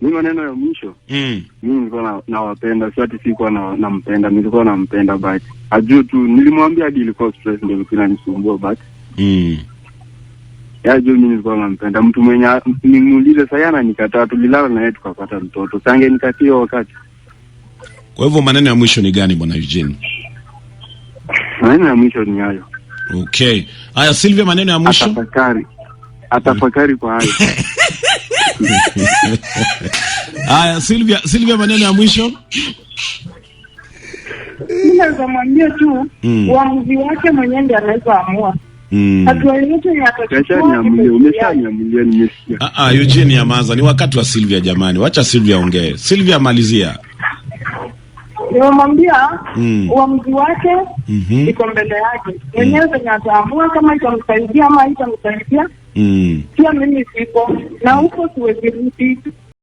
Mimi maneno ya mwisho. Mimi nilikuwa nawapenda, si ati sikuwa nampenda, nilikuwa nampenda but ajue tu nilimwambia hadi ilikuwa stress ndio ilikuwa inanisumbua but. Ya juu mimi nilikuwa nampenda. Mtu mwenye nimuulize sayana nikataa, tulilala na yeye tukapata mtoto. Sange nikatia wakati. Kwa hivyo maneno ya mwisho ni gani bwana Eugene? Maneno ya mwisho ni hayo. Okay. Haya Sylvia, maneno ya mwisho. Atafakari kwa hayo. Haya Sylvia, maneno ya mwisho. Naweza mwambia tu uamuzi wake mwenyewe ndiye anaweza amua. Hatua yote ya atachukua. Umeshaniamulia nimesikia. Eugene nyamaza, ni wakati wa Sylvia jamani. Wacha Sylvia ongee. Sylvia malizia. Nimemwambia uamuzi wake iko mbele yake. Mwenyewe ndiye ataamua kama itamsaidia ama haitamsaidia. Pia mimi siko na huko siwezi rudi.